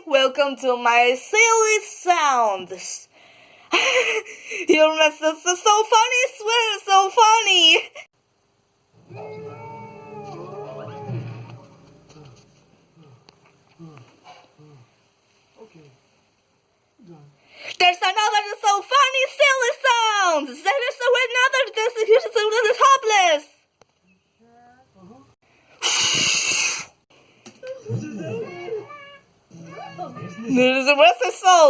welcome to my silly sounds. Your message is so funny, swear, so funny. Okay. Done. There's another so funny, silly sounds. There's another this is hopeless. There's a rest of soul.